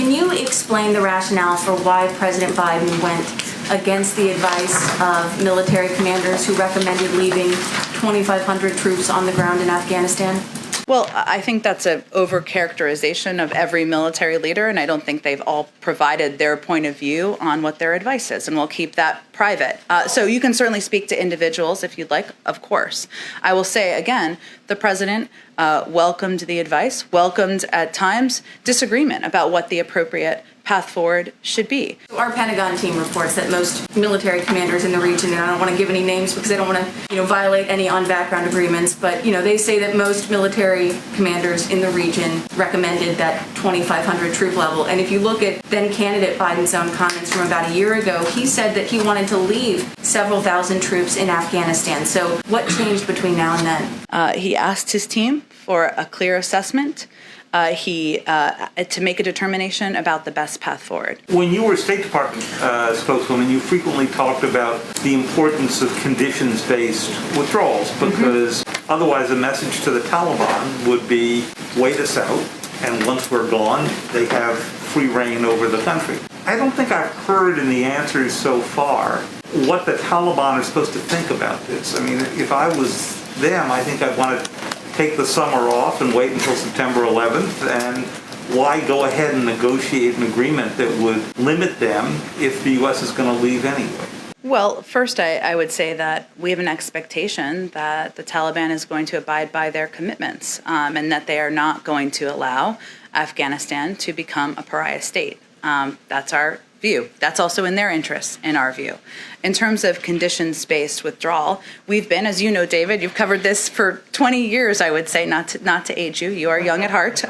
Can you explain the rationale for why President Biden went against the advice of military commanders who recommended leaving 2,500 troops on the ground in Afghanistan? Well, I think that's an over-characterization of every military leader, and I don't think they've all provided their point of view on what their advice is, and we'll keep that private. So you can certainly speak to individuals if you'd like, of course. I will say, again, the president welcomed the advice, welcomed at times disagreement about what the appropriate path forward should be. Our Pentagon team reports that most military commanders in the region, and I don't want to give any names because I don't want to, violate any on-background agreements, but, they say that most military commanders in the region recommended that 2,500 troop level. And if you look at then candidate Biden's own comments from about a year ago, he said that he wanted to leave several thousand troops in Afghanistan. So what changed between now and then? He asked his team for a clear assessment. To make a determination about the best path forward. When you were State Department spokeswoman, you frequently talked about the importance of conditions-based withdrawals because otherwise the message to the Taliban would be, wait us out, and once we're gone, they have free reign over the country. I don't think I've heard in the answers so far what the Taliban are supposed to think about this. I mean, if I was them, I think I'd want to take the summer off and wait until September 11th, and why go ahead and negotiate an agreement that would limit them if the U.S. is going to leave anyway? Well, first, I would say that we have an expectation that the Taliban is going to abide by their commitments and that they are not going to allow Afghanistan to become a pariah state. That's our view. That's also in their interests, in our view. In terms of conditions-based withdrawal, we've been, as you know, David, you've covered this for 20 years, I would say, not to age you. You are young at heart.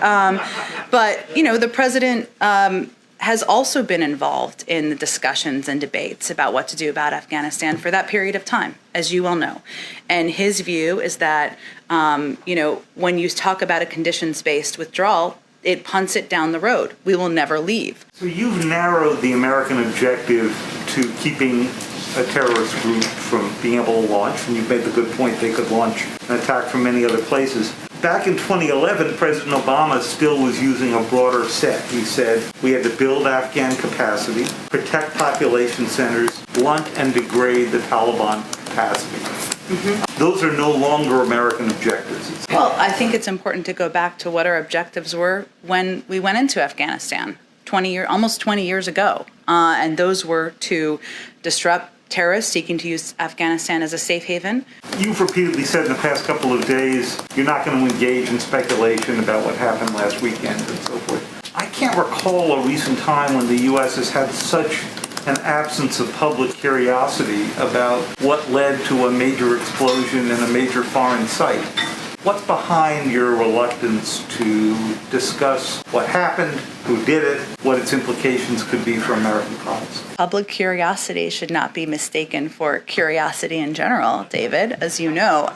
But, the president has also been involved in the discussions and debates about what to do about Afghanistan for that period of time, as you well know. And his view is that, when you talk about a conditions-based withdrawal, it punts it down the road. We will never leave. So you've narrowed the American objective to keeping a terrorist group from being able to launch, and you've made the good point they could launch an attack from many other places. Back in 2011, President Obama still was using a broader set. He said we had to build Afghan capacity, protect population centers, blunt and degrade the Taliban capacity. Those are no longer American objectives. Well, I think it's important to go back to what our objectives were when we went into Afghanistan almost 20 years ago. And those were to disrupt terrorists seeking to use Afghanistan as a safe haven. You've repeatedly said in the past couple of days you're not going to engage in speculation about what happened last weekend and so forth. I can't recall a recent time when the U.S. has had such an absence of public curiosity about what led to a major explosion in a major foreign site. What's behind your reluctance to discuss what happened, who did it, what its implications could be for American policy? Public curiosity should not be mistaken for curiosity in general, David, as you know.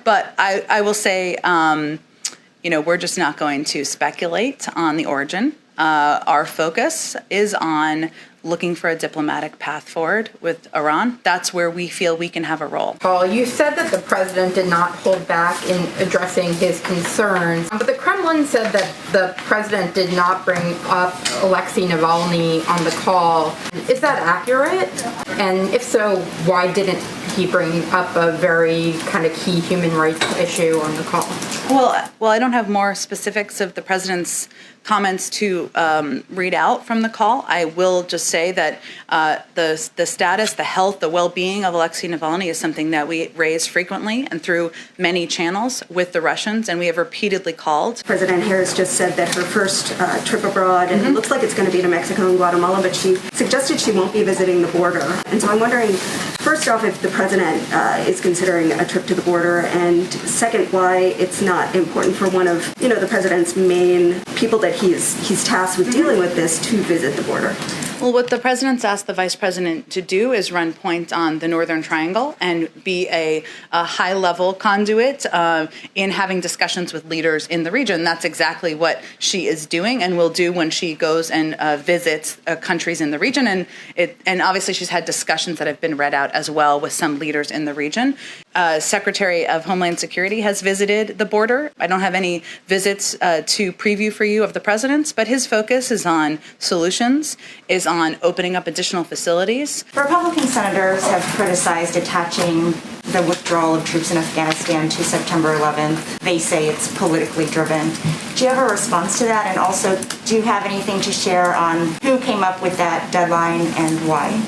But I will say, we're just not going to speculate on the origin. Our focus is on looking for a diplomatic path forward with Iran. That's where we feel we can have a role. Paul, you said that the president did not hold back in addressing his concerns, but the Kremlin said that the president did not bring up Alexei Navalny on the call. Is that accurate? And if so, why didn't he bring up a very kind of key human rights issue on the call? Well, I don't have more specifics of the president's comments to read out from the call. I will just say that the status, the health, the well-being of Alexei Navalny is something that we raise frequently and through many channels with the Russians, and we have repeatedly called. President Harris just said that her first trip abroad, and it looks like it's going to be to Mexico and Guatemala, but she suggested she won't be visiting the border. And so I'm wondering, first off, if the president is considering a trip to the border, and second, why it's not important for one of, the president's main people that he's tasked with dealing with this to visit the border. Well, what the president's asked the vice president to do is run point on the Northern Triangle and be a high-level conduit in having discussions with leaders in the region. That's exactly what she is doing and will do when she goes and visits countries in the region. And obviously she's had discussions that have been read out as well with some leaders in the region. Secretary of Homeland Security has visited the border. I don't have any visits to preview for you of the president's, but his focus is on solutions, is on opening up additional facilities. Republican senators have criticized attaching the withdrawal of troops in Afghanistan to September 11th. They say it's politically driven. Do you have a response to that? And also, do you have anything to share on who came up with that deadline and why?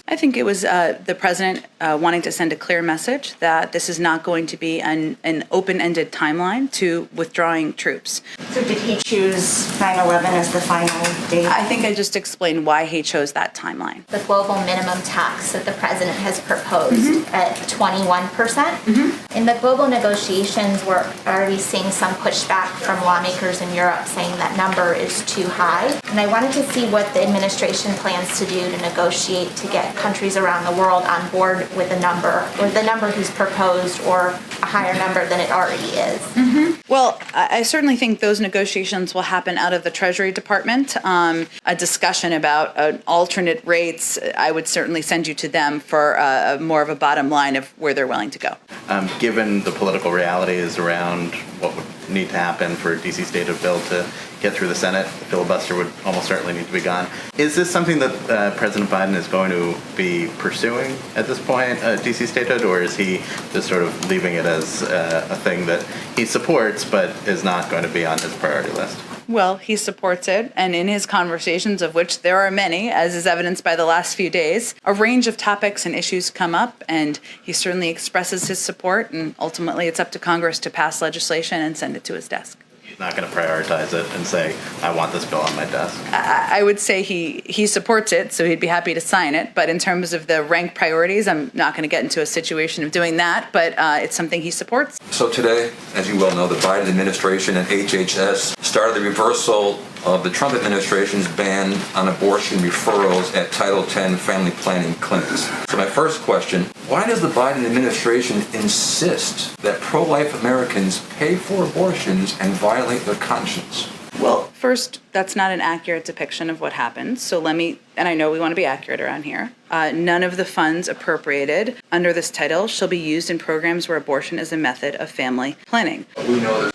I think it was the president wanting to send a clear message that this is not going to be an open-ended timeline to withdrawing troops. So did he choose 9/11 as the final date? I think I just explained why he chose that timeline. The global minimum tax that the president has proposed at 21%. In the global negotiations, we're already seeing some pushback from lawmakers in Europe saying that number is too high. And I wanted to see what the administration plans to do to negotiate to get countries around the world on board with a number, or the number he's proposed, or a higher number than it already is. Well, I certainly think those negotiations will happen out of the Treasury Department. A discussion about alternate rates, I would certainly send you to them for more of a bottom line of where they're willing to go. Given the political realities around what would need to happen for a DC statehood bill to get through the Senate, the filibuster would almost certainly need to be gone. Is this something that President Biden is going to be pursuing at this point, DC statehood, or is he just sort of leaving it as a thing that he supports but is not going to be on his priority list? Well, he supports it, and in his conversations, of which there are many, as is evidenced by the last few days, a range of topics and issues come up, and he certainly expresses his support, and ultimately it's up to Congress to pass legislation and send it to his desk. He's not going to prioritize it and say, I want this bill on my desk. I would say he supports it, so he'd be happy to sign it, but in terms of the rank priorities, I'm not going to get into a situation of doing that, but it's something he supports. So today, as you well know, the Biden administration and HHS started the reversal of the Trump administration's ban on abortion referrals at Title X family planning clinics. So my first question, why does the Biden administration insist that pro-life Americans pay for abortions and violate their conscience? Well, first, that's not an accurate depiction of what happened. So and I know we want to be accurate around here. None of the funds appropriated under this title shall be used in programs where abortion is a method of family planning. We know that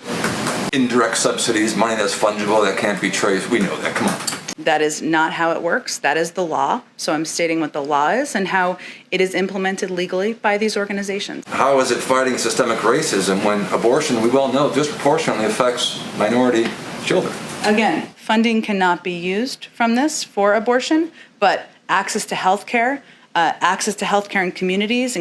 indirect subsidies, money that's fungible, that can't be traced. We know that. Come on. That is not how it works. That is the law. So I'm stating what the law is and how it is implemented legally by these organizations. How is it fighting systemic racism when abortion, we well know, disproportionately affects minority children? Again, funding cannot be used from this for abortion, but access to health care in communities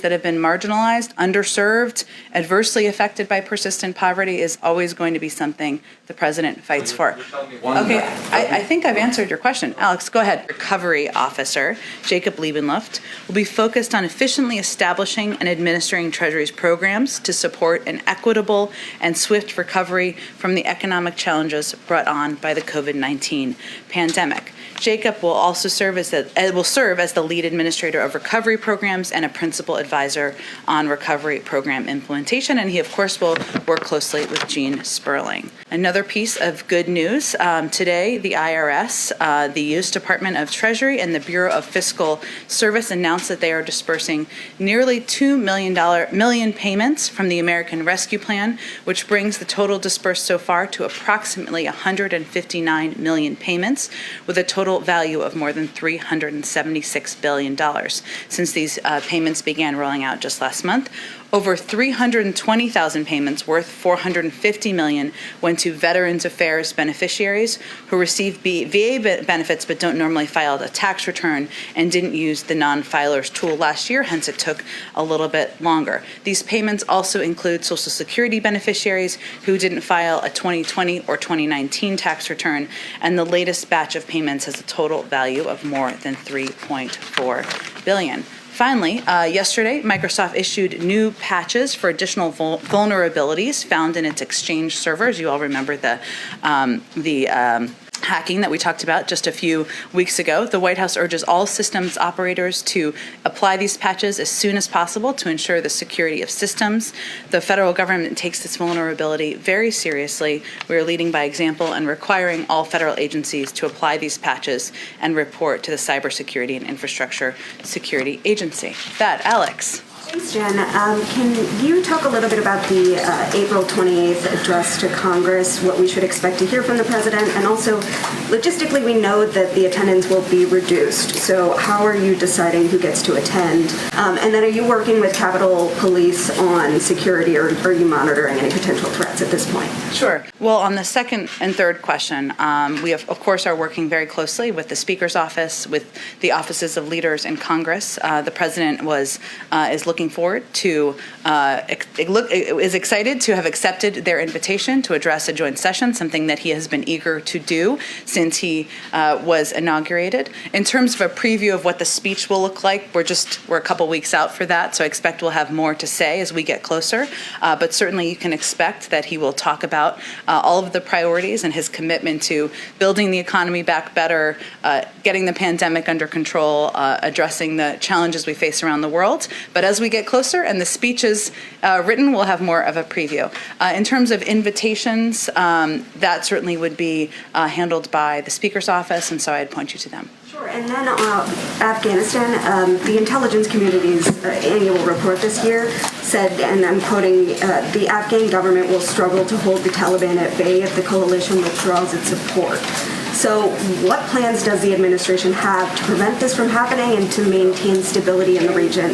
that have been marginalized, underserved, adversely affected by persistent poverty is always going to be something the president fights for. Okay, I think I've answered your question. Alex, go ahead. Recovery Officer Jacob Liebenluft will be focused on efficiently establishing and administering Treasury's programs to support an equitable and swift recovery from the economic challenges brought on by the COVID-19 pandemic. Jacob will also serve as the lead administrator of recovery programs and a principal advisor on recovery program implementation, and he, of course, will work closely with Gene Sperling. Another piece of good news today: the IRS, the U.S. Department of Treasury, and the Bureau of Fiscal Service announced that they are dispersing nearly $2 million payments from the American Rescue Plan, which brings the total dispersed so far to approximately 159 million payments, with a total value of more than $376 billion. Since these payments began rolling out just last month, over 320,000 payments worth $450 million went to Veterans Affairs beneficiaries who receive VA benefits but don't normally file a tax return and didn't use the non-filers tool last year, hence it took a little bit longer. These payments also include Social Security beneficiaries who didn't file a 2020 or 2019 tax return, and the latest batch of payments has a total value of more than $3.4 billion. Finally, yesterday, Microsoft issued new patches for additional vulnerabilities found in its Exchange servers. You all remember the hacking that we talked about just a few weeks ago. The White House urges all systems operators to apply these patches as soon as possible to ensure the security of systems. The federal government takes this vulnerability very seriously. We are leading by example and requiring all federal agencies to apply these patches and report to the Cybersecurity and Infrastructure Security Agency. That, Alex. Thanks, Jen. Can you talk a little bit about the April 28th address to Congress, what we should expect to hear from the president, and also logistically we know that the attendance will be reduced, so how are you deciding who gets to attend? And then are you working with Capitol Police on security, or are you monitoring any potential threats at this point? Sure. Well, on the second and third question, we of course are working very closely with the Speaker's office, with the offices of leaders in Congress. The president is looking forward to is excited to have accepted their invitation to address a joint session, something that he has been eager to do since he was inaugurated. In terms of a preview of what the speech will look like, we're a couple weeks out for that, so I expect we'll have more to say as we get closer. But certainly you can expect that he will talk about all of the priorities and his commitment to building the economy back better, getting the pandemic under control, addressing the challenges we face around the world. But as we get closer and the speech is written, we'll have more of a preview. In terms of invitations, that certainly would be handled by the Speaker's office, and so I'd point you to them. Sure. And then Afghanistan, the intelligence community's annual report this year said, and I'm quoting, the Afghan government will struggle to hold the Taliban at bay if the coalition withdraws its support. So what plans does the administration have to prevent this from happening and to maintain stability in the region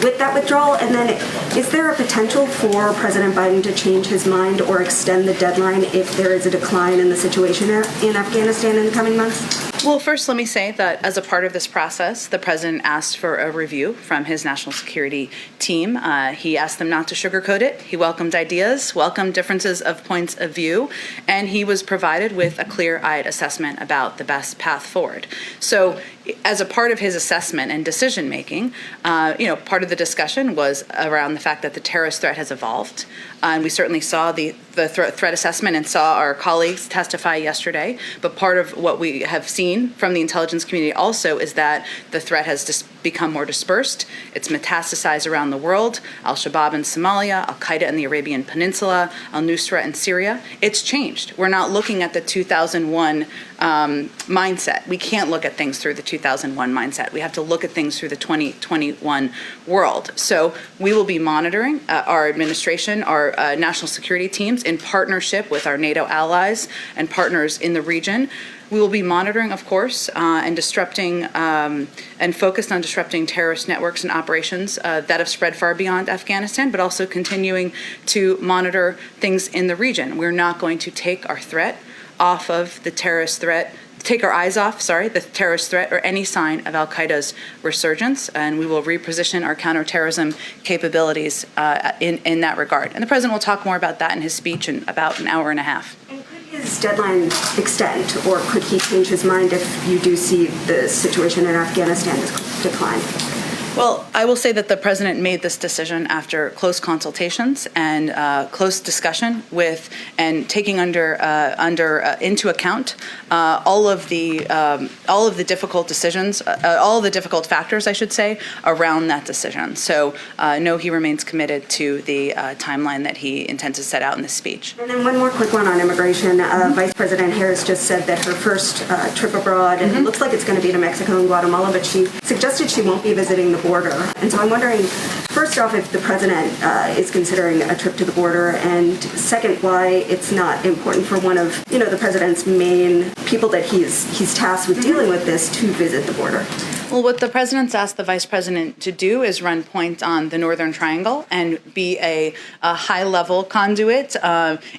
with that withdrawal? And then is there a potential for President Biden to change his mind or extend the deadline if there is a decline in the situation in Afghanistan in the coming months? Well, first, let me say that as a part of this process, the president asked for a review from his national security team. He asked them not to sugarcoat it. He welcomed ideas, welcomed differences of points of view, and he was provided with a clear-eyed assessment about the best path forward. So as a part of his assessment and decision-making, part of the discussion was around the fact that the terrorist threat has evolved. And we certainly saw the threat assessment and saw our colleagues testify yesterday. But part of what we have seen from the intelligence community also is that the threat has become more dispersed. It's metastasized around the world. Al-Shabaab in Somalia, Al-Qaeda in the Arabian Peninsula, Al-Nusra in Syria. It's changed. We're not looking at the 2001 mindset. We can't look at things through the 2001 mindset. We have to look at things through the 2021 world. So we will be monitoring our administration, our national security teams in partnership with our NATO allies and partners in the region. We will be monitoring, of course, and disrupting and focused on disrupting terrorist networks and operations that have spread far beyond Afghanistan, but also continuing to monitor things in the region. We're not going to take our threat off of the terrorist threat, take our eyes off, the terrorist threat or any sign of Al-Qaeda's resurgence, and we will reposition our counterterrorism capabilities in that regard. And the president will talk more about that in his speech in about an hour and a half. And could his deadline extend, or could he change his mind if you do see the situation in Afghanistan decline? Well, I will say that the president made this decision after close consultations and close discussion with and taking into account all of the difficult decisions, all of the difficult factors, I should say, around that decision. So, no, he remains committed to the timeline that he intends to set out in this speech. And then one more quick one on immigration. Vice President Harris just said that her first trip abroad, and it looks like it's going to be to Mexico and Guatemala, but she suggested she won't be visiting the border. And so I'm wondering, first off, if the president is considering a trip to the border, and second, why it's not important for one of, the president's main people that he's tasked with dealing with this to visit the border. Well, what the president's asked the vice president to do is run point on the Northern Triangle and be a high-level conduit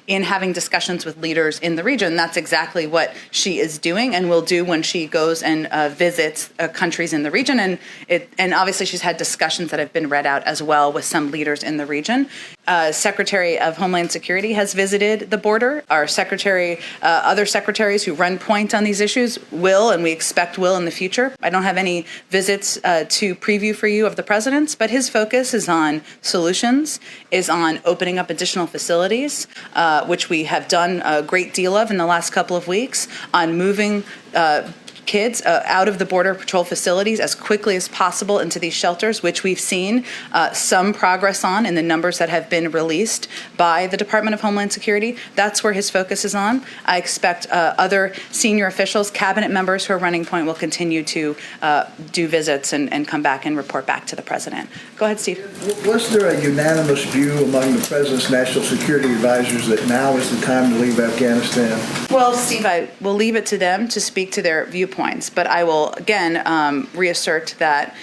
in having discussions with leaders in the region. That's exactly what she is doing and will do when she goes and visits countries in the region. And obviously she's had discussions that have been read out as well with some leaders in the region. Secretary of Homeland Security has visited the border. Our other secretaries who run point on these issues will, and we expect will in the future. I don't have any visits to preview for you of the president's, but his focus is on solutions, is on opening up additional facilities, which we have done a great deal of in the last couple of weeks, on moving kids out of the Border Patrol facilities as quickly as possible into these shelters, which we've seen some progress on in the numbers that have been released by the Department of Homeland Security. That's where his focus is on. I expect other senior officials, cabinet members who are running point will continue to do visits and come back and report back to the president. Go ahead, Steve. Was there a unanimous view among the president's national security advisors that now is the time to leave Afghanistan? Well, Steve, I will leave it to them to speak to their viewpoints, but I will again reassert that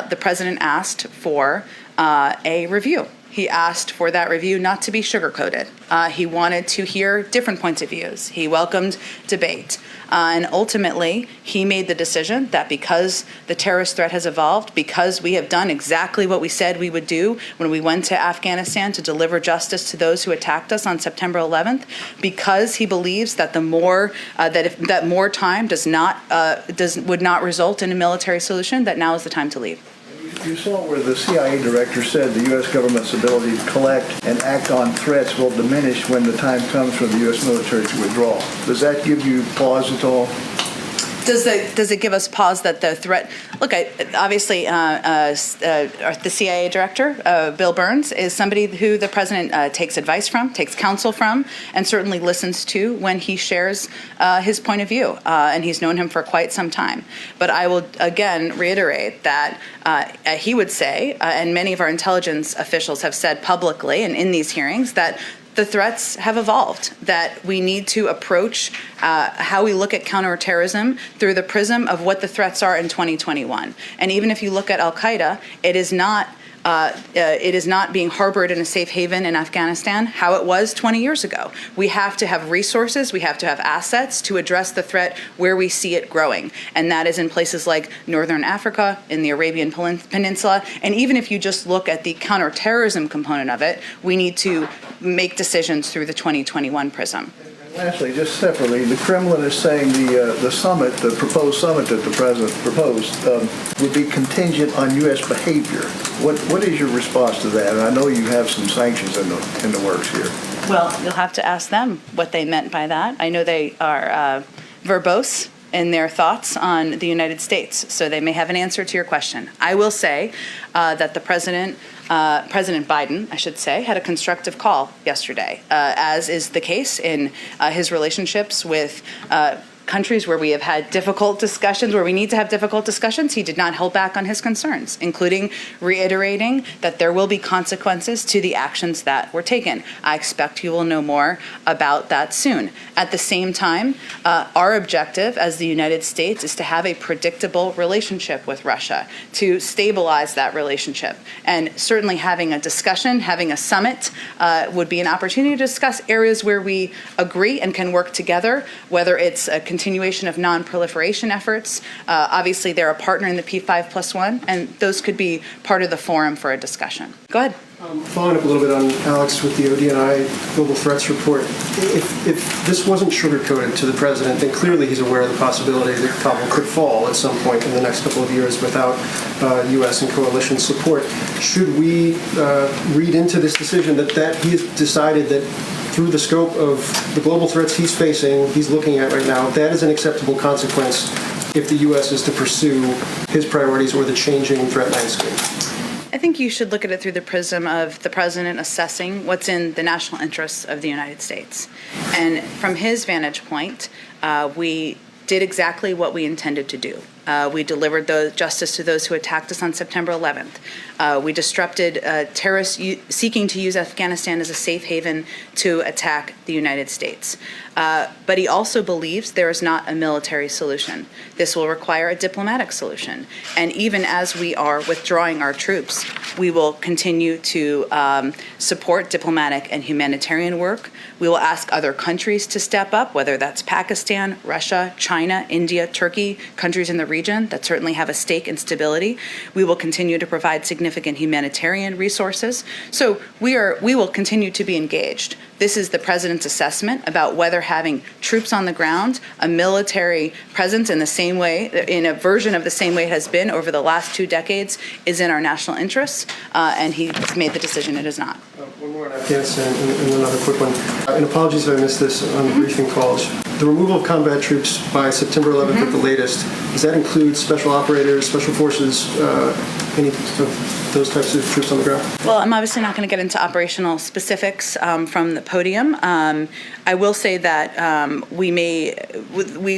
the president asked for a review. He asked for that review not to be sugar-coated. He wanted to hear different points of views. He welcomed debate. And ultimately, he made the decision that because the terrorist threat has evolved, because we have done exactly what we said we would do when we went to Afghanistan to deliver justice to those who attacked us on September 11th, because he believes that the more that more time would not result in a military solution, that now is the time to leave. You saw where the CIA director said the U.S. government's ability to collect and act on threats will diminish when the time comes for the U.S. military to withdraw. Does that give you pause at all? Does it give us pause that the threat? Look, obviously, the CIA director, Bill Burns, is somebody who the president takes advice from, takes counsel from, and certainly listens to when he shares his point of view. And he's known him for quite some time. But I will again reiterate that he would say, and many of our intelligence officials have said publicly and in these hearings, that the threats have evolved, that we need to approach how we look at counterterrorism through the prism of what the threats are in 2021. And even if you look at al-Qaeda, it is not being harbored in a safe haven in Afghanistan how it was 20 years ago. We have to have resources, we have to have assets to address the threat where we see it growing. And that is in places like Northern Africa, in the Arabian Peninsula. And even if you just look at the counterterrorism component of it, we need to make decisions through the 2021 prism. Lastly, just separately, the Kremlin is saying the summit, the proposed summit that the president proposed, would be contingent on U.S. behavior. What is your response to that? And I know you have some sanctions in the works here. Well, you'll have to ask them what they meant by that. I know they are verbose in their thoughts on the United States, so they may have an answer to your question. I will say that the President Biden, I should say, had a constructive call yesterday, as is the case in his relationships with countries where we have had difficult discussions, where we need to have difficult discussions. He did not hold back on his concerns, including reiterating that there will be consequences to the actions that were taken. I expect you will know more about that soon. At the same time, our objective as the United States is to have a predictable relationship with Russia, to stabilize that relationship. And certainly having a discussion, having a summit would be an opportunity to discuss areas where we agree and can work together, whether it's a continuation of non-proliferation efforts. Obviously, they're a partner in the P5+1, and those could be part of the forum for a discussion. Go ahead. Following up a little bit on Alex with the ODNI Global Threats Report, if this wasn't sugar-coated to the president, then clearly he's aware of the possibility that Kabul could fall at some point in the next couple of years without U.S. and coalition support. Should we read into this decision that he has decided that through the scope of the global threats he's facing, he's looking at right now, that is an acceptable consequence if the U.S. is to pursue his priorities or the changing threat landscape? I think you should look at it through the prism of the president assessing what's in the national interests of the United States. And from his vantage point, we did exactly what we intended to do. We delivered the justice to those who attacked us on September 11th. We disrupted terrorists seeking to use Afghanistan as a safe haven to attack the United States. But he also believes there is not a military solution. This will require a diplomatic solution. And even as we are withdrawing our troops, we will continue to support diplomatic and humanitarian work. We will ask other countries to step up, whether that's Pakistan, Russia, China, India, Turkey, countries in the region that certainly have a stake in stability. We will continue to provide significant humanitarian resources. So we will continue to be engaged. This is the president's assessment about whether having troops on the ground, a military presence in the same way, in a version of the same way it has been over the last 2 decades, is in our national interests, and he's made the decision it is not. One more on Afghanistan and another quick one. And apologies if I missed this on the briefing calls. the removal of combat troops by September 11th at the latest, does that include special operators, special forces, any of those types of troops on the ground? Well, I'm obviously not going to get into operational specifics from the podium. I will say that we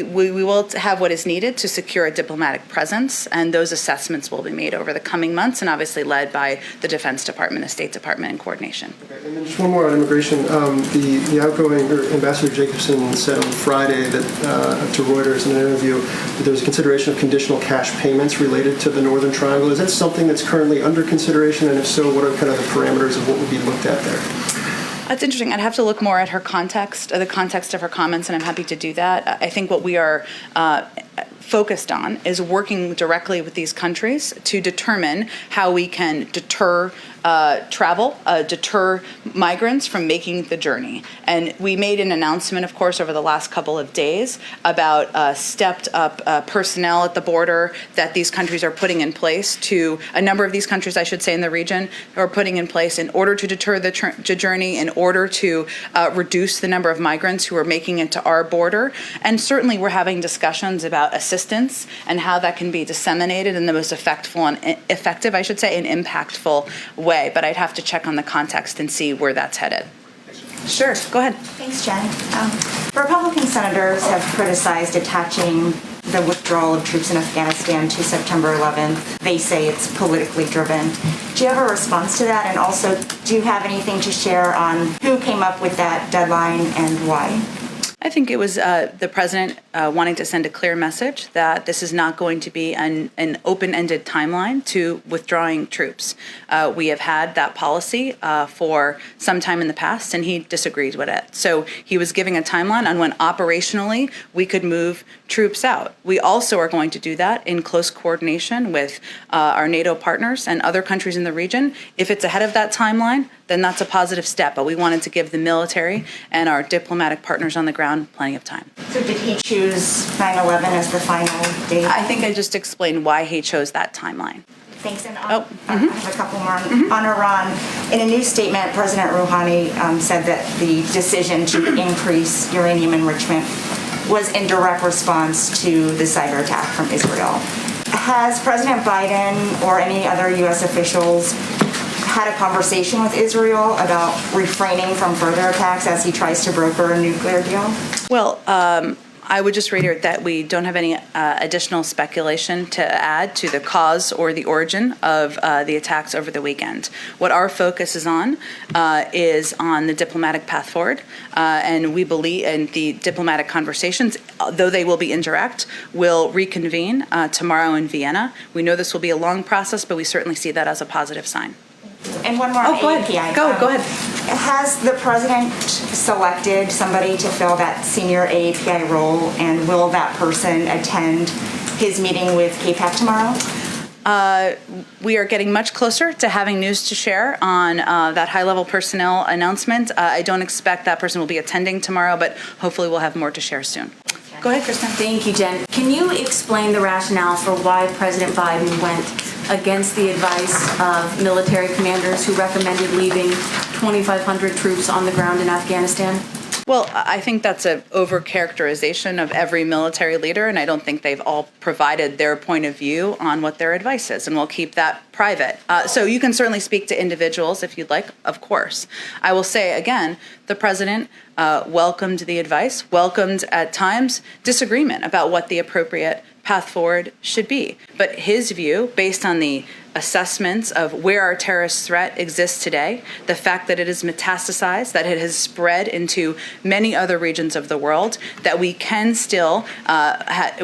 will have what is needed to secure a diplomatic presence, and those assessments will be made over the coming months, and obviously led by the Defense Department, the State Department, in coordination. Okay, and then just one more on immigration. The outgoing Ambassador Jacobson said on Friday that to Reuters in an interview that there was a consideration of conditional cash payments related to the Northern Triangle. Is that something that's currently under consideration, and if so, what are kind of the parameters of what would be looked at there? That's interesting. I'd have to look more at her context, the context of her comments, and I'm happy to do that. I think what we are focused on is working directly with these countries to determine how we can deter travel, deter migrants from making the journey. And we made an announcement, of course, over the last couple of days about stepped up personnel at the border that these countries are putting in place a number of these countries, I should say, in the region, are putting in place in order to deter the journey, in order to reduce the number of migrants who are making it to our border. And certainly we're having discussions about assistance and how that can be disseminated in the most effective, and impactful way. But I'd have to check on the context and see where that's headed. Sure, go ahead. Thanks, Jen. Republican senators have criticized attaching the withdrawal of troops in Afghanistan to September 11th. They say it's politically driven. Do you have a response to that? And also, do you have anything to share on who came up with that deadline and why? I think it was the president wanting to send a clear message that this is not going to be an open-ended timeline to withdrawing troops. We have had that policy for some time in the past, and he disagreed with it. So he was giving a timeline on when operationally we could move troops out. We also are going to do that in close coordination with our NATO partners and other countries in the region. If it's ahead of that timeline, then that's a positive step. But we wanted to give the military and our diplomatic partners on the ground plenty of time. So did he choose 9/11 as the final date? I think I just explained why he chose that timeline. Thanks. And I have a couple more on Iran. In a new statement, President Rouhani said that the decision to increase uranium enrichment was in direct response to the cyber attack from Israel. Has President Biden or any other U.S. officials had a conversation with Israel about refraining from further attacks as he tries to broker a nuclear deal? Well, I would just reiterate that we don't have any additional speculation to add to the cause or the origin of the attacks over the weekend. What our focus is on the diplomatic path forward, and we believe in the diplomatic conversations, though they will be indirect, will reconvene tomorrow in Vienna. We know this will be a long process, but we certainly see that as a positive sign. And one more on go API. ahead. Go ahead. Has the president selected somebody to fill that senior AAPI role, and will that person attend his meeting with KPAC tomorrow? We are getting much closer to having news to share on that high-level personnel announcement. I don't expect that person will be attending tomorrow, but hopefully we'll have more to share soon. Go ahead, Kristen. Thank you, Jen. Can you explain the rationale for why President Biden went against the advice of military commanders who recommended leaving 2,500 troops on the ground in Afghanistan? Well, I think that's an over-characterization of every military leader, and I don't think they've all provided their point of view on what their advice is, and we'll keep that private. So you can certainly speak to individuals if you'd like, of course. I will say, again, the president welcomed the advice, welcomed at times disagreement about what the appropriate path forward should be. But his view, based on the assessments of where our terrorist threat exists today, the fact that it is metastasized, that it has spread into many other regions of the world, that we can still,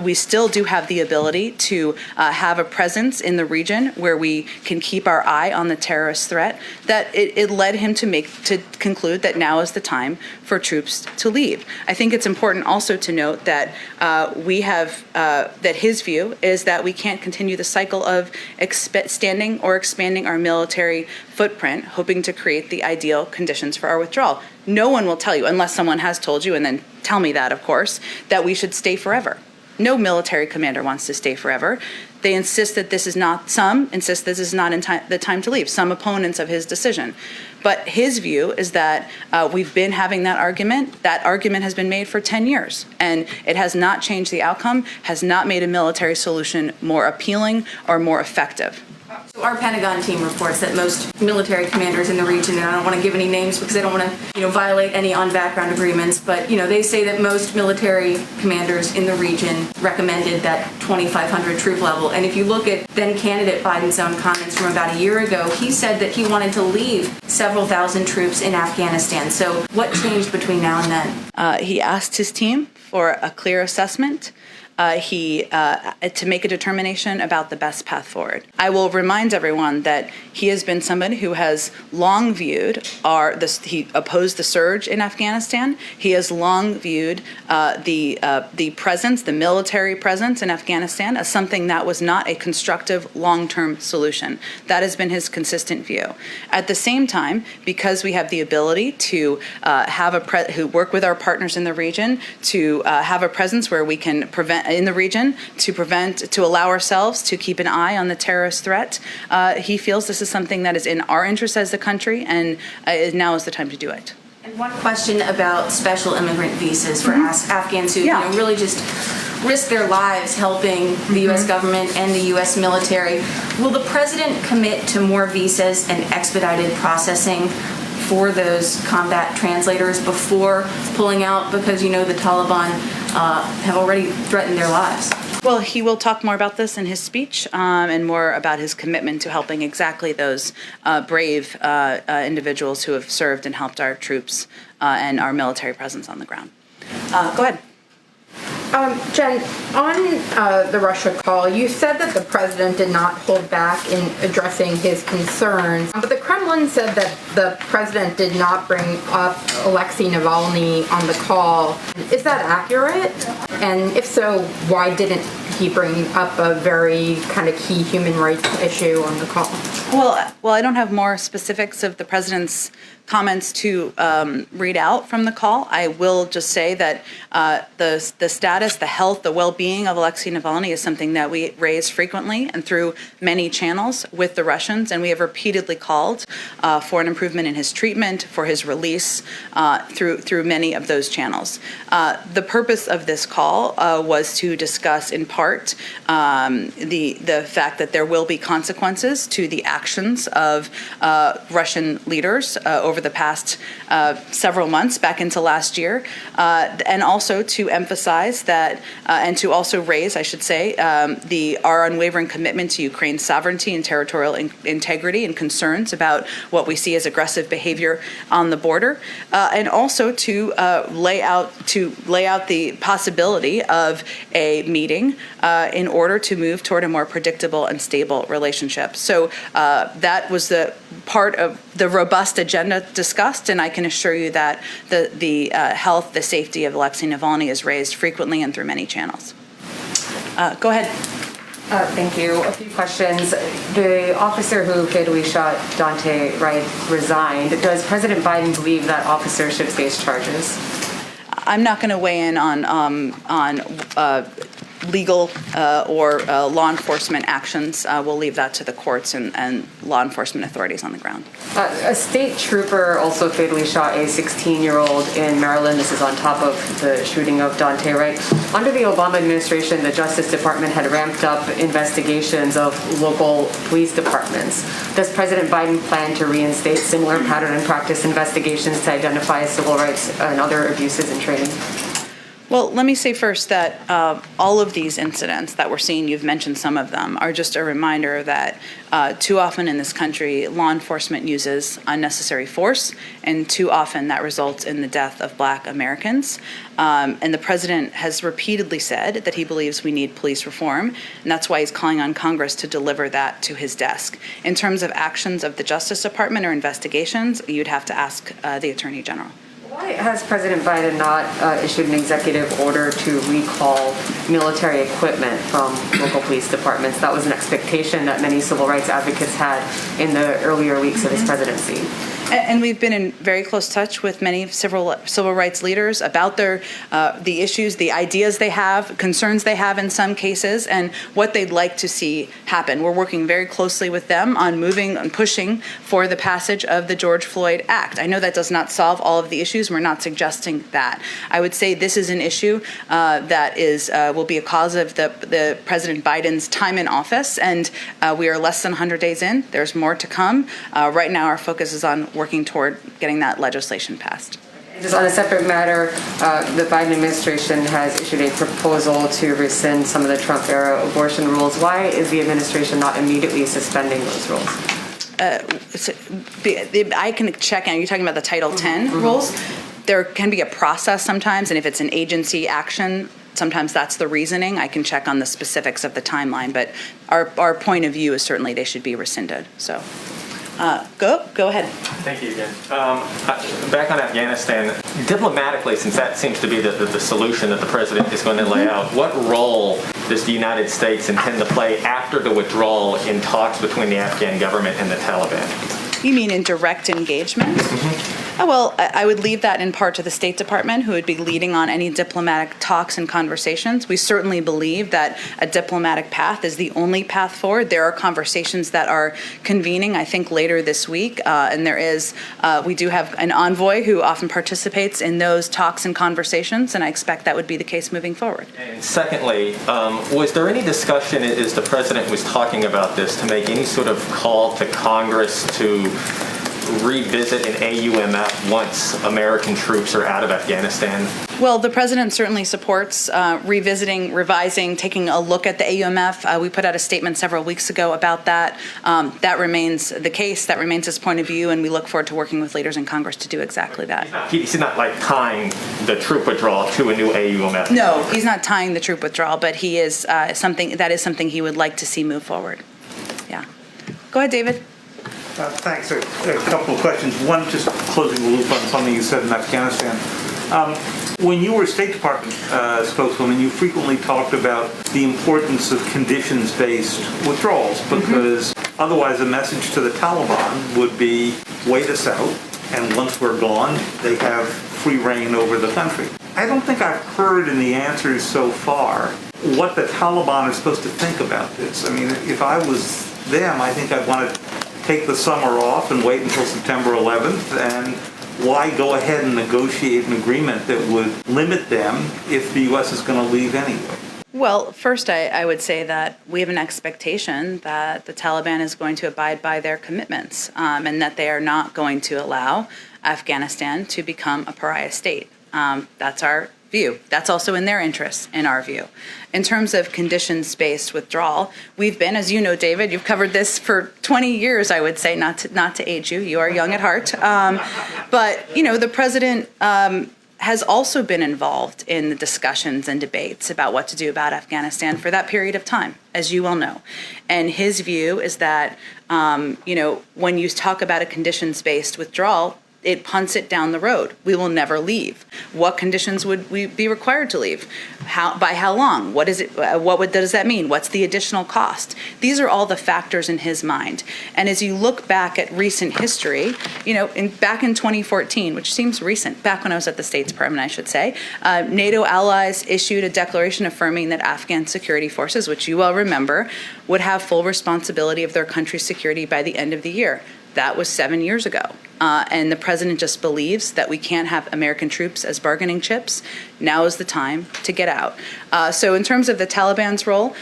we still do have the ability to have a presence in the region where we can keep our eye on the terrorist threat, that it led him to conclude that now is the time for troops to leave. I think it's important also to note that that his view is that we can't continue the cycle of extending or expanding our military footprint, hoping to create the ideal conditions for our withdrawal. No one will tell you, unless someone has told you, and then tell me that, of course, that we should stay forever. no military commander wants to stay forever. They insist that this is not, some insist this is not the time to leave, some opponents of his decision. But his view is that we've been having that argument. That argument has been made for 10 years, and it has not changed the outcome, has not made a military solution more appealing or more effective. So our Pentagon team reports that most military commanders in the region, and I don't want to give any names because I don't want to, violate any on-background agreements, but, they say that most military commanders in the region recommended that 2,500 troop level. And if you look at then candidate Biden's own comments from about a year ago, he said that he wanted to leave several thousand troops in Afghanistan. So what changed between now and then? He asked his team for a clear assessment. To make a determination about the best path forward. I will remind everyone that he has been somebody who has long viewed he opposed the surge in Afghanistan. He has long viewed the presence, the military presence in Afghanistan as something that was not a constructive long-term solution. That has been his consistent view. At the same time, because we have the ability to who work with our partners in the region to have a presence where we can prevent in the region to allow ourselves to keep an eye on the terrorist threat. He feels this is something that is in our interest as a country, and now is the time to do it. And one question about special immigrant visas for Afghans who really just risk their lives helping the U.S. government and the U.S. military. Will the president commit to more visas and expedited processing for those combat translators before pulling out, because the Taliban have already threatened their lives? Well, he will talk more about this in his speech and more about his commitment to helping exactly those brave individuals who have served and helped our troops and our military presence on the ground. Go ahead. Jen, on the Russia call, you said that the president did not hold back in addressing his concerns, but the Kremlin said that the president did not bring up Alexei Navalny on the call. Is that accurate? And if so, why didn't he bring up a very kind of key human rights issue on the call? Well, I don't have more specifics of the president's comments to read out from the call. I will just say that the status, the health, the well-being of Alexei Navalny is something that we raise frequently and through many channels with the Russians, and we have repeatedly called for an improvement in his treatment, for his release through many of those channels. The purpose of this call was to discuss in part the fact that there will be consequences to the actions of Russian leaders over the past several months back into last year, and also to emphasize that and to also raise, I should say, our unwavering commitment to Ukraine's sovereignty and territorial integrity and concerns about what we see as aggressive behavior on the border, and also to lay out the possibility of a meeting in order to move toward a more predictable and stable relationship. So that was the part of the robust agenda discussed, and I can assure you that the health, the safety of Alexei Navalny is raised frequently and through many channels. Go ahead. Thank you. A few questions. The officer who fatally shot Dante Wright resigned. Does President Biden believe that officer should face charges? I'm not going to weigh in on legal or law enforcement actions. We'll leave that to the courts and law enforcement authorities on the ground. A state trooper also fatally shot a 16-year-old in Maryland. This is on top of the shooting of Dante Wright. Under the Obama administration, the Justice Department had ramped up investigations of local police departments. Does President Biden plan to reinstate similar pattern and practice investigations to identify civil rights and other abuses in training? Well, let me say first that all of these incidents that we're seeing, you've mentioned some of them, are just a reminder that too often in this country, law enforcement uses unnecessary force, and too often that results in the death of Black Americans. And the president has repeatedly said that he believes we need police reform, and that's why he's calling on Congress to deliver that to his desk. In terms of actions of the Justice Department or investigations, you'd have to ask the Attorney General. Why has President Biden not issued an executive order to recall military equipment from local police departments? That was an expectation that many civil rights advocates had in the earlier weeks of his presidency. And we've been in very close touch with many civil rights leaders about the issues, the ideas they have, concerns they have in some cases, and what they'd like to see happen. We're working very closely with them on moving and pushing for the passage of the George Floyd Act. I know that does not solve all of the issues. We're not suggesting that. I would say this is an issue that will be a cause of the President Biden's time in office, and we are less than 100 days in. There's more to come. Right now, our focus is on working toward getting that legislation passed. Just on a separate matter, the Biden administration has issued a proposal to rescind some of the Trump-era abortion rules. Why is the administration not immediately suspending those rules? I can check, and you're talking about the Title X rules. There can be a process sometimes, and if it's an agency action, sometimes that's the reasoning. I can check on the specifics of the timeline, but our point of view is certainly they should be rescinded. So. Go ahead. Thank you again. Back on Afghanistan, diplomatically, since that seems to be the solution that the president is going to lay out, what role does the United States intend to play after the withdrawal in talks between the Afghan government and the Taliban? You mean in direct engagement? Oh, well, I would leave that in part to the State Department, who would be leading on any diplomatic talks and conversations. We certainly believe that a diplomatic path is the only path forward. There are conversations that are convening, I think, later this week, and we do have an envoy who often participates in those talks and conversations, and I expect that would be the case moving forward. And secondly, was there any discussion, as the president was talking about this, to make any sort of call to Congress to revisit an AUMF once American troops are out of Afghanistan? Well, the president certainly supports revisiting, revising, taking a look at the AUMF. We put out a statement several weeks ago about that. That remains the case. That remains his point of view, and we look forward to working with leaders in Congress to do exactly that. He's not like tying the troop withdrawal to a new AUMF. No, he's not tying the troop withdrawal, but he is something he would like to see move forward. Yeah. Go ahead, David. Thanks. A couple of questions. One, just closing the loop on something you said in Afghanistan. When you were State Department spokeswoman, you frequently talked about the importance of conditions-based withdrawals, because otherwise a message to the Taliban would be, wait us out, and once we're gone, they have free reign over the country. I don't think I've heard in the answers so far what the Taliban are supposed to think about this. I mean, if I was them, I think I'd want to take the summer off and wait until September 11th, and why go ahead and negotiate an agreement that would limit them if the U.S. is going to leave anyway? Well, first, I would say that we have an expectation that the Taliban is going to abide by their commitments, and that they are not going to allow Afghanistan to become a pariah state. That's our view. That's also in their interests, in our view. In terms of conditions-based withdrawal, we've been, as you know, David, you've covered this for 20 years, I would say, not to age you. You are young at heart. But, the president has also been involved in the discussions and debates about what to do about Afghanistan for that period of time, as you well know. And his view is that, when you talk about a conditions-based withdrawal, it punts it down the road. We will never leave. What conditions would we be required to leave? By how long? What is it? What does that mean? What's the additional cost? These are all the factors in his mind. And as you look back at recent history, back in 2014, which seems recent, back when I was at the State Department, I should say, NATO allies issued a declaration affirming that Afghan security forces, which you well remember, would have full responsibility of their country's security by the end of the year. That was 7 years ago. And the president just believes that we can't have American troops as bargaining chips. Now is the time to get out. So in terms of the Taliban's role,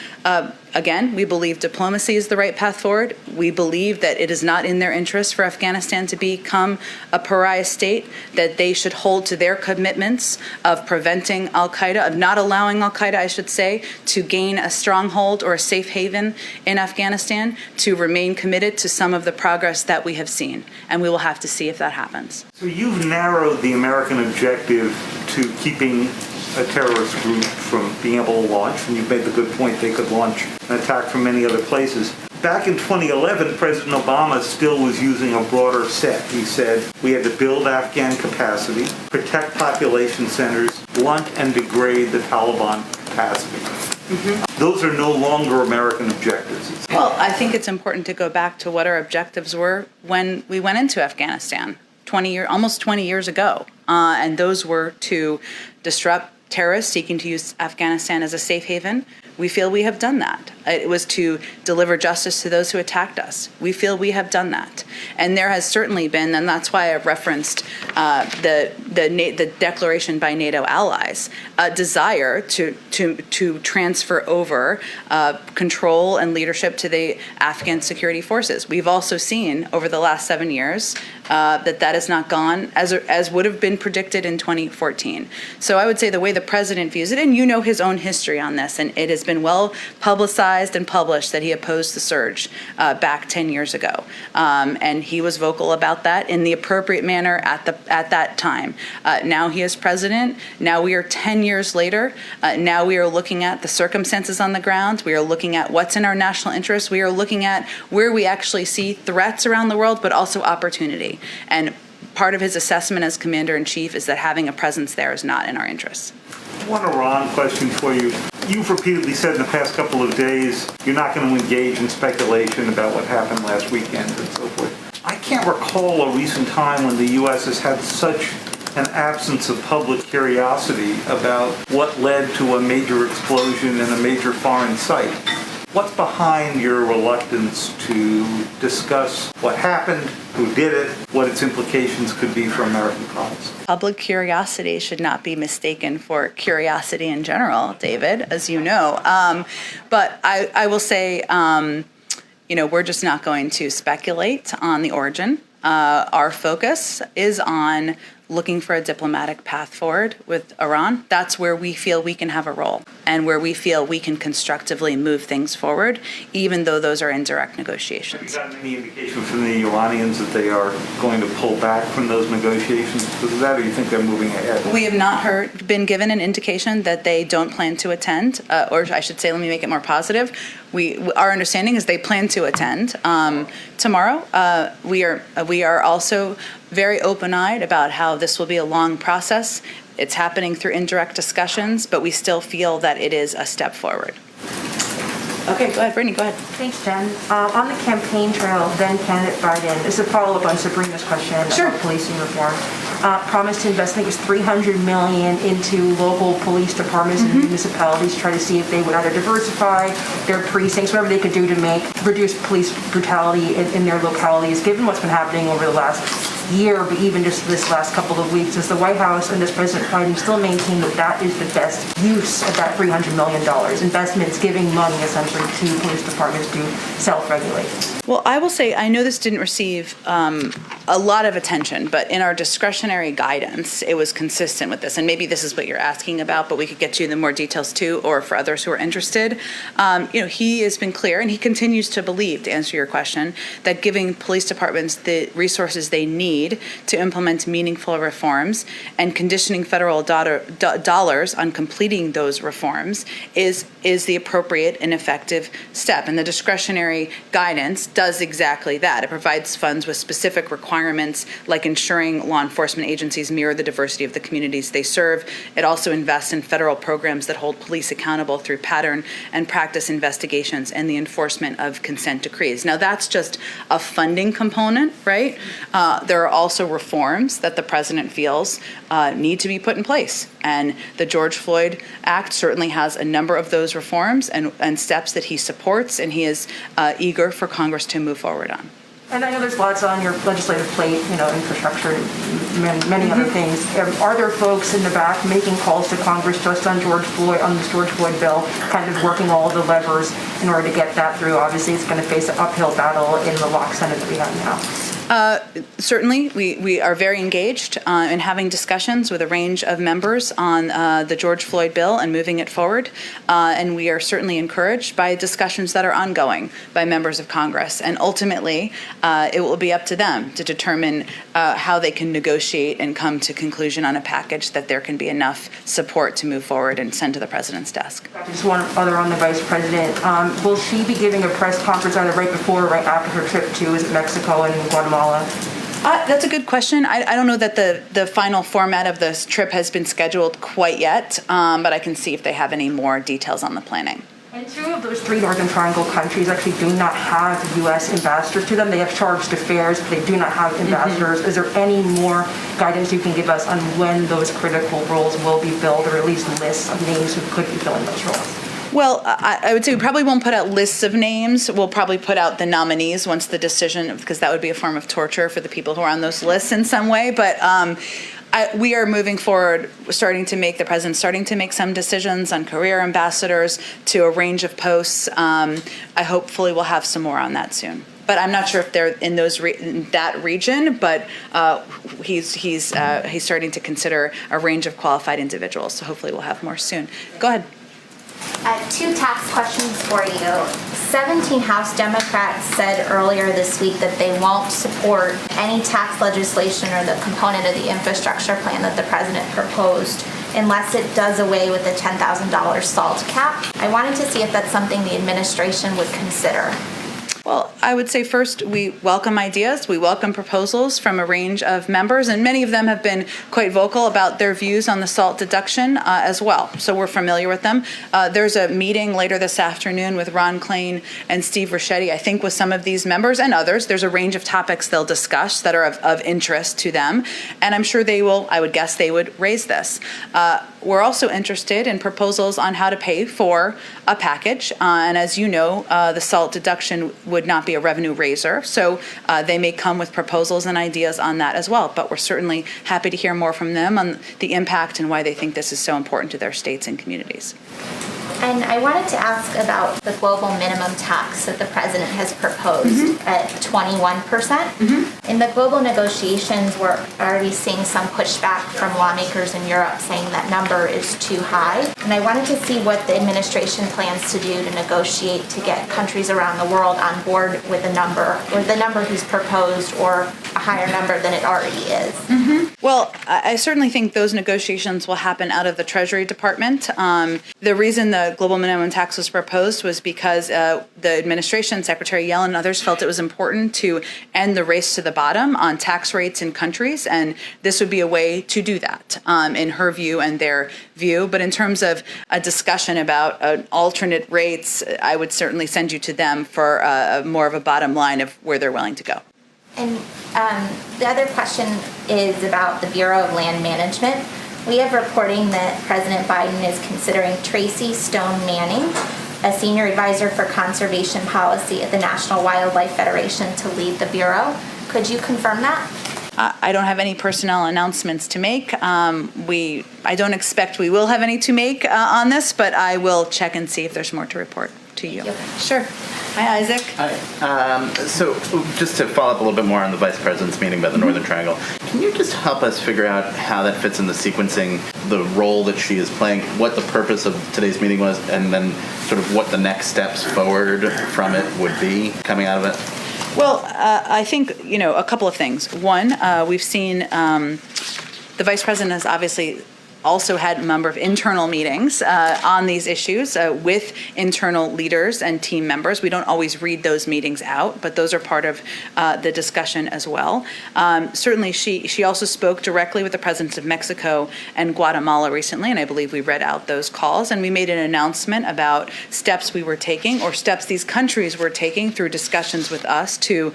again, we believe diplomacy is the right path forward. We believe that it is not in their interest for Afghanistan to become a pariah state, that they should hold to their commitments of preventing al-Qaeda, of not allowing al-Qaeda, I should say, to gain a stronghold or a safe haven in Afghanistan, to remain committed to some of the progress that we have seen. And we will have to see if that happens. So you've narrowed the American objective to keeping a terrorist group from being able to launch, and you've made the good point they could launch an attack from many other places. Back in 2011, President Obama still was using a broader set. He said we had to build Afghan capacity, protect population centers, blunt and degrade the Taliban capacity. Those are no longer American objectives. Well, I think it's important to go back to what our objectives were when we went into Afghanistan almost 20 years ago. And those were to disrupt terrorists seeking to use Afghanistan as a safe haven. We feel we have done that. It was to deliver justice to those who attacked us. We feel we have done that. And there has certainly been, and that's why I referenced the declaration by NATO allies, a desire to transfer over control and leadership to the Afghan security forces. We've also seen over the last 7 years that has not gone as would have been predicted in 2014. So I would say the way the president views it, and you know his own history on this, and it has been well publicized and published that he opposed the surge back 10 years ago. And he was vocal about that in the appropriate manner at that time. Now he is president. Now we are 10 years later. Now we are looking at the circumstances on the ground. We are looking at what's in our national interest. We are looking at where we actually see threats around the world, but also opportunity. And part of his assessment as commander-in-chief is that having a presence there is not in our interests. One Iran question for you. You've repeatedly said in the past couple of days you're not going to engage in speculation about what happened last weekend and so forth. I can't recall a recent time when the U.S. has had such an absence of public curiosity about what led to a major explosion in a major foreign site. What's behind your reluctance to discuss what happened, who did it, what its implications could be for American policy? Public curiosity should not be mistaken for curiosity in general, David, as you know. But I will say, we're just not going to speculate on the origin. Our focus is on looking for a diplomatic path forward with Iran. That's where we feel we can have a role and where we feel we can constructively move things forward, even though those are indirect negotiations. Have you gotten any indication from the Iranians that they are going to pull back from those negotiations because of that, or do you think they're moving ahead? We have not been given an indication that they don't plan to attend, or I should say, let me make it more positive. Our understanding is they plan to attend tomorrow. We are also very open-eyed about how this will be a long process. It's happening through indirect discussions, but we still feel that it is a step forward. Okay, go ahead, Brittany, go ahead. Thanks, Jen. On the campaign trail, then candidate Biden, this is a follow-up on Sabrina's question about policing reform. Promised to invest, I think it was $300 million into local police departments and municipalities to try to see if they would either diversify their precincts, whatever they could do to reduce police brutality in their localities. Given what's been happening over the last year, but even just this last couple of weeks, does the White House and does President Biden still maintain that is the best use of that $300 million? Investments, giving money essentially to police departments to self-regulate. Well, I will say, I know this didn't receive a lot of attention, but in our discretionary guidance, it was consistent with this. And maybe this is what you're asking about, but we could get you the more details too, or for others who are interested. He has been clear, and he continues to believe, to answer your question, that giving police departments the resources they need to implement meaningful reforms and conditioning federal dollars on completing those reforms is the appropriate and effective step. And the discretionary guidance does exactly that. It provides funds with specific requirements like ensuring law enforcement agencies mirror the diversity of the communities they serve. It also invests in federal programs that hold police accountable through pattern and practice investigations and the enforcement of consent decrees. Now, that's just a funding component, right? There are also reforms that the president feels need to be put in place. And the George Floyd Act certainly has a number of those reforms and steps that he supports, and he is eager for Congress to move forward on. And I know there's lots on your legislative plate, infrastructure and many other things. Are there folks in the back making calls to Congress just on this George Floyd bill, kind of working all the levers in order to get that through? Obviously, it's going to face an uphill battle in the lock Senate that we have now. Certainly, we are very engaged in having discussions with a range of members on the George Floyd bill and moving it forward. And we are certainly encouraged by discussions that are ongoing by members of Congress. And ultimately, it will be up to them to determine how they can negotiate and come to conclusion on a package that there can be enough support to move forward and send to the president's desk. Just one other on the vice president. Will she be giving a press conference either right before or right after her trip to Mexico and Guatemala? That's a good question. I don't know that the final format of this trip has been scheduled quite yet, but I can see if they have any more details on the planning. And two of those three Northern Triangle countries actually do not have U.S. ambassadors to them. They have charged affairs, but they do not have ambassadors. Is there any more guidance you can give us on when those critical roles will be filled, or at least lists of names who could be filling those roles? Well, I would say we probably won't put out lists of names. We'll probably put out the nominees once the decision, because that would be a form of torture for the people who are on those lists in some way. But we are moving forward, the president's starting to make some decisions on career ambassadors to a range of posts. I hopefully will have some more on that soon. But I'm not sure if they're in that region. But he's starting to consider a range of qualified individuals. So hopefully we'll have more soon. Go ahead. Two tax questions for you. 17 House Democrats said earlier this week that they won't support any tax legislation or the component of the infrastructure plan that the president proposed unless it does away with the $10,000 SALT cap. I wanted to see if that's something the administration would consider. Well, I would say first, we welcome ideas. We welcome proposals from a range of members, and many of them have been quite vocal about their views on the SALT deduction as well. So we're familiar with them. There's a meeting later this afternoon with Ron Klain and Steve Ricchetti, I think with some of these members and others. There's a range of topics they'll discuss that are of interest to them, and I'm sure they will, I would guess they would raise this. We're also interested in proposals on how to pay for a package, and as you know, the SALT deduction would not be a revenue raiser, so they may come with proposals and ideas on that as well. But we're certainly happy to hear more from them on the impact and why they think this is so important to their states and communities. And I wanted to ask about the global minimum tax that the president has proposed at 21%. In the global negotiations, we're already seeing some pushback from lawmakers in Europe saying that number is too high. And I wanted to see what the administration plans to do to negotiate to get countries around the world on board with a number, or the number he's proposed, or a higher number than it already is. Well, I certainly think those negotiations will happen out of the Treasury Department. The reason the global minimum tax was proposed was because the administration, Secretary Yellen and others, felt it was important to end the race to the bottom on tax rates in countries, and this would be a way to do that, in her view and their view. But in terms of a discussion about alternate rates, I would certainly send you to them for more of a bottom line of where they're willing to go. And the other question is about the Bureau of Land Management. We have reporting that President Biden is considering Tracy Stone Manning, a senior advisor for conservation policy at the National Wildlife Federation, to lead the Bureau. Could you confirm that? I don't have any personnel announcements to make. I don't expect we will have any to make on this, but I will check and see if there's more to report to you. Sure. Hi, Isaac. Hi. So just to follow up a little bit more on the Vice President's meeting about the Northern Triangle, can you just help us figure out how that fits in the sequencing, the role that she is playing, what the purpose of today's meeting was, and then sort of what the next steps forward from it would be coming out of it? Well, I think, a couple of things. One, we've seen the Vice President has obviously also had a number of internal meetings on these issues with internal leaders and team members. We don't always read those meetings out, but those are part of the discussion as well. Certainly, she also spoke directly with the presidents of Mexico and Guatemala recently, and I believe we read out those calls, and we made an announcement about steps we were taking, or steps these countries were taking through discussions with us to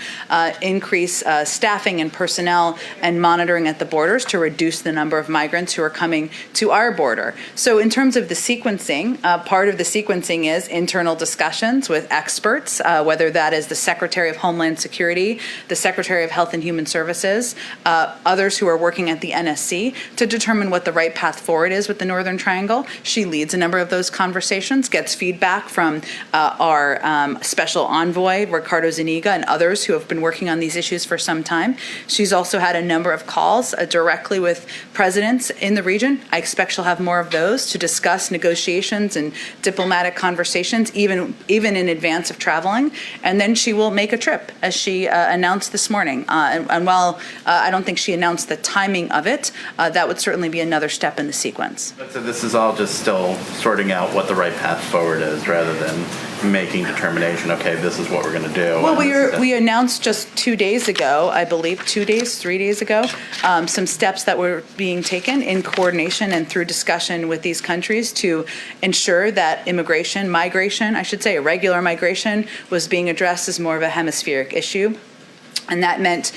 increase staffing and personnel and monitoring at the borders to reduce the number of migrants who are coming to our border. So in terms of the sequencing, part of the sequencing is internal discussions with experts, whether that is the Secretary of Homeland Security, the Secretary of Health and Human Services, others who are working at the NSC, to determine what the right path forward is with the Northern Triangle. She leads a number of those conversations, gets feedback from our special envoy, Ricardo Zuniga, and others who have been working on these issues for some time. She's also had a number of calls directly with presidents in the region. I expect she'll have more of those to discuss negotiations and diplomatic conversations, even in advance of traveling. And then she will make a trip, as she announced this morning. And while I don't think she announced the timing of it, that would certainly be another step in the sequence. So this is all just still sorting out what the right path forward is, rather than making determination, okay, this is what we're going to do. Well, and we announced just 2 days ago, I believe, 3 days ago, some steps that were being taken in coordination and through discussion with these countries to ensure that migration, I should say, irregular migration, was being addressed as more of a hemispheric issue. And that meant,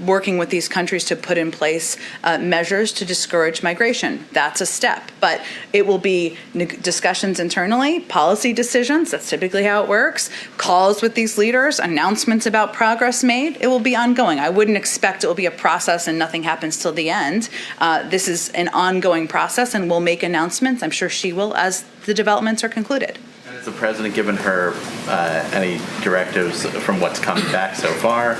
working with these countries to put in place measures to discourage migration. That's a step, but it will be discussions internally, policy decisions, that's typically how it works, calls with these leaders, announcements about progress made. It will be ongoing. I wouldn't expect it will be a process and nothing happens till the end. This is an ongoing process, and we'll make announcements. I'm sure she will as the developments are concluded. Has the president given her any directives from what's coming back so far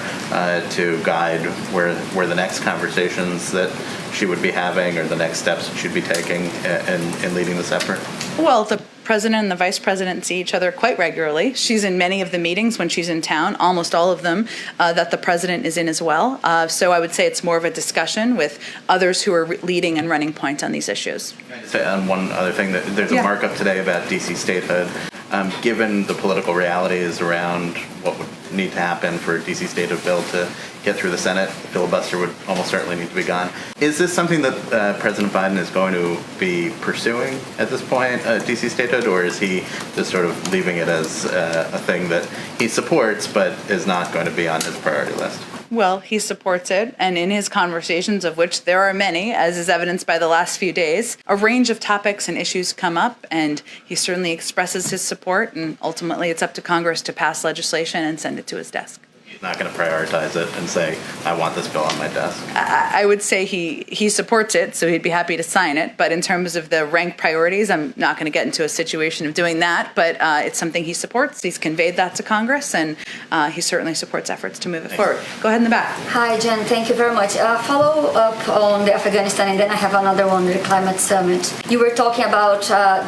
to guide where the next conversations that she would be having or the next steps that she'd be taking in leading this effort? Well, the president and the vice president see each other quite regularly. She's in many of the meetings when she's in town, almost all of them that the president is in as well. So I would say it's more of a discussion with others who are leading and running points on these issues. Say on one other thing, that there's a markup today about D.C. statehood. Given the political realities around what would need to happen for D.C. statehood bill to get through the Senate, the filibuster would almost certainly need to be gone. Is this something that President Biden is going to be pursuing at this point, D.C. statehood, or is he just sort of leaving it as a thing that he supports but is not going to be on his priority list? Well, he supports it, and in his conversations, of which there are many, as is evidenced by the last few days, a range of topics and issues come up, and he certainly expresses his support, and ultimately it's up to Congress to pass legislation and send it to his desk. He's not going to prioritize it and say, I want this bill on my desk. I would say he supports it, so he'd be happy to sign it, but in terms of the rank priorities, I'm not going to get into a situation of doing that, but it's something he supports. He's conveyed that to Congress, and he certainly supports efforts to move it forward. Go ahead in the back. Hi, Jen. Thank you very much. Follow up on the Afghanistan, and then I have another one, the climate summit. You were talking about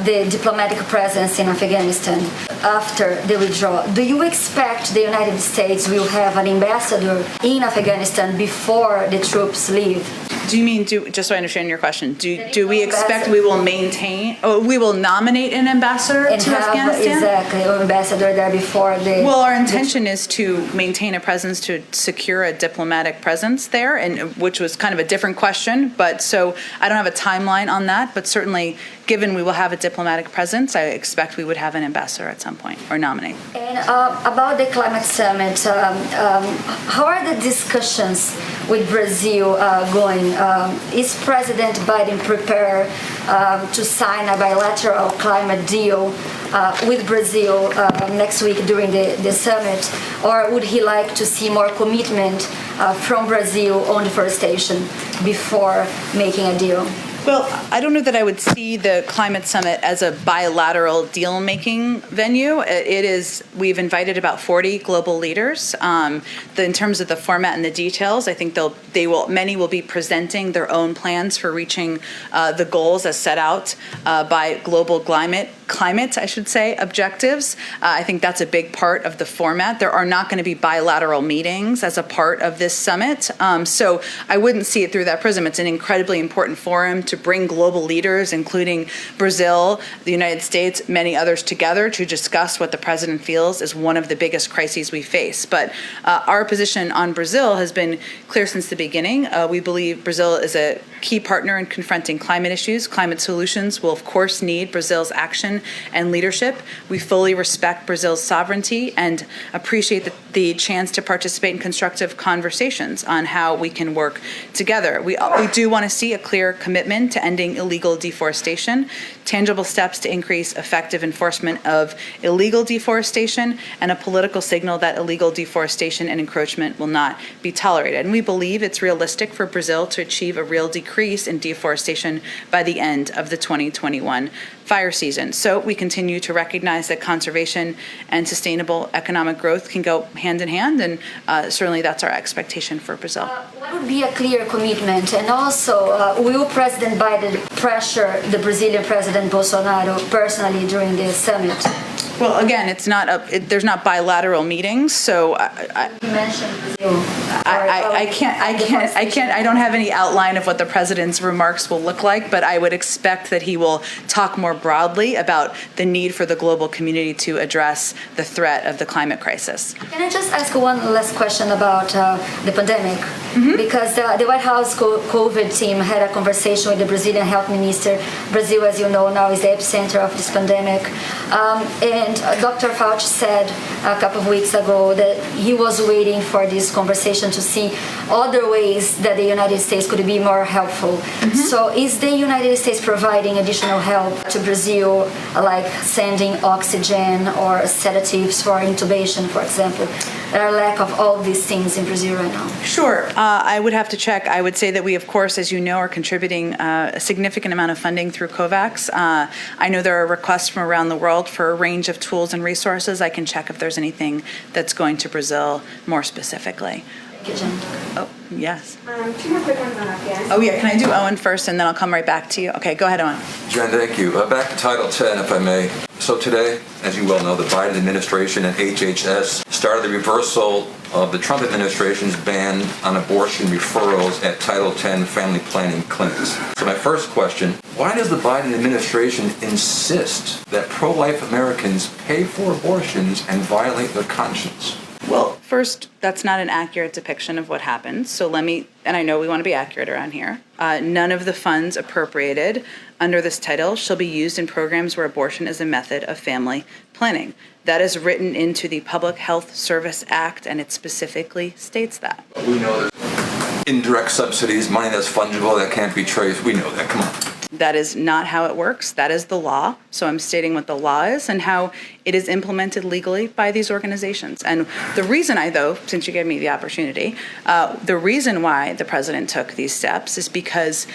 the diplomatic presence in Afghanistan after the withdrawal. Do you expect the United States will have an ambassador in Afghanistan before the troops leave? Do you mean, just so I understand your question, do we expect we will we will nominate an ambassador and to have Afghanistan? Exactly, an ambassador there before the... Well, our intention is to maintain a presence, to secure a diplomatic presence there, and which was kind of a different question, but so I don't have a timeline on that, but certainly given we will have a diplomatic presence, I expect we would have an ambassador at some point, or nominate. And about the climate summit, how are the discussions with Brazil going? Is President Biden prepared to sign a bilateral climate deal with Brazil next week during the summit, or would he like to see more commitment from Brazil on deforestation before making a deal? Well, I don't know that I would see the climate summit as a bilateral deal-making venue. We've invited about 40 global leaders. In terms of the format and the details, I think many will be presenting their own plans for reaching the goals as set out by global climate, I should say, objectives. I think that's a big part of the format. There are not going to be bilateral meetings as a part of this summit. So I wouldn't see it through that prism. It's an incredibly important forum to bring global leaders, including Brazil, the United States, many others together to discuss what the president feels is one of the biggest crises we face. But our position on Brazil has been clear since the beginning. We believe Brazil is a key partner in confronting climate issues. Climate solutions will, of course, need Brazil's action and leadership. We fully respect Brazil's sovereignty and appreciate the chance to participate in constructive conversations on how we can work together. We do want to see a clear commitment to ending illegal deforestation, tangible steps to increase effective enforcement of illegal deforestation, and a political signal that illegal deforestation and encroachment will not be tolerated. And we believe it's realistic for Brazil to achieve a real decrease in deforestation by the end of the 2021 fire season. So we continue to recognize that conservation and sustainable economic growth can go hand in hand, and certainly that's our expectation for Brazil. What would be a clear commitment? And also, will President Biden pressure the Brazilian President Bolsonaro personally during the summit? Well, again, it's not there's not bilateral meetings, so You mentioned Brazil. I don't have any outline of what the president's remarks will look like, but I would expect that he will talk more broadly about the need for the global community to address the threat of the climate crisis. Can I just ask one last question about the pandemic? Because the White House COVID team had a conversation with the Brazilian health minister. Brazil, as you know, now is the epicenter of this pandemic. And Dr. Fauci said a couple of weeks ago that he was waiting for this conversation to see other ways that the United States could be more helpful. So is the United States providing additional help to Brazil, like sending oxygen or sedatives for intubation, for example? There are lack of all these things in Brazil right now. Sure. I would have to check. I would say that we, of course, as you know, are contributing a significant amount of funding through COVAX. I know there are requests from around the world for a range of tools and resources. I can check if there's anything that's going to Brazil more specifically. Thank you, Jen. Oh, yes. 2 more quick ones on Afghanistan. Oh, yeah. Can I do Owen first, and then I'll come right back to you? Okay, go ahead, Owen. Jen, thank you. Back to Title 10, if I may. So today, as you well know, the Biden administration and HHS started the reversal of the Trump administration's ban on abortion referrals at Title 10 family planning clinics. So my first question, why does the Biden administration insist that pro-life Americans pay for abortions and violate their conscience? Well, first, that's not an accurate depiction of what happened. So and I know we want to be accurate around here. None of the funds appropriated under this title shall be used in programs where abortion is a method of family planning. That is written into the Public Health Service Act, and it specifically states that. We know there's indirect subsidies, money that's fungible, that can't be traced. We know that. Come on. That is not how it works. That is the law. So I'm stating what the law is and how it is implemented legally by these organizations. And the reason since you gave me the opportunity, the reason why the president took these steps is because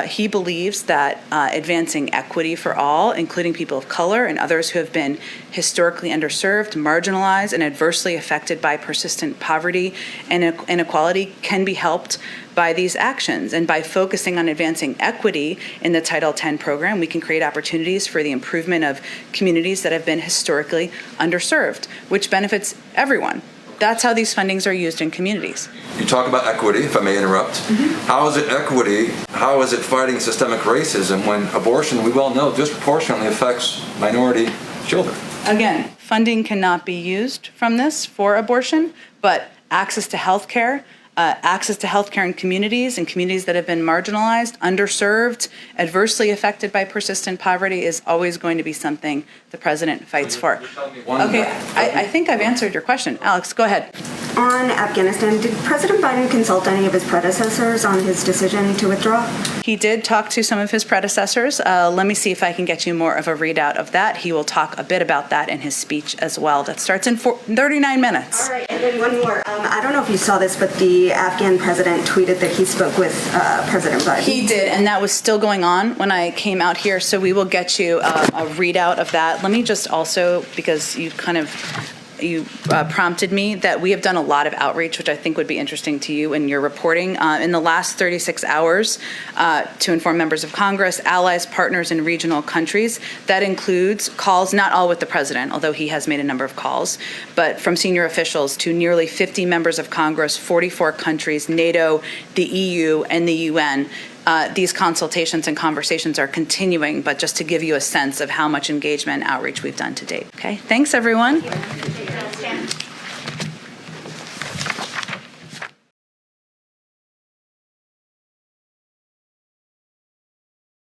he believes that advancing equity for all, including people of color and others who have been historically underserved, marginalized, and adversely affected by persistent poverty and inequality, can be helped by these actions. And by focusing on advancing equity in the Title X program, we can create opportunities for the improvement of communities that have been historically underserved, which benefits everyone. That's how these fundings are used in communities. You talk about equity, if I may interrupt. How is it equity? How is it fighting systemic racism when abortion, we well know, disproportionately affects minority children? Again, funding cannot be used from this for abortion, but access to health care in communities that have been marginalized, underserved, adversely affected by persistent poverty is always going to be something the president fights for. Okay, I think I've answered your question. Alex, go ahead. On Afghanistan, did President Biden consult any of his predecessors on his decision to withdraw? He did talk to some of his predecessors. Let me see if I can get you more of a readout of that. He will talk a bit about that in his speech as well. That starts in 39 minutes. All right, and then one more. I don't know if you saw this, but the Afghan president tweeted that he spoke with President Biden. He did, and that was still going on when I came out here, so we will get you a readout of that. Let me just also, because you prompted me, that we have done a lot of outreach, which I think would be interesting to you in your reporting. In the last 36 hours to inform members of Congress, allies, partners in regional countries. That includes calls, not all with the president, although he has made a number of calls, but from senior officials to nearly 50 members of Congress, 44 countries, NATO, the EU, and the UN. These consultations and conversations are continuing, but just to give you a sense of how much engagement and outreach we've done to date. Okay, thanks everyone.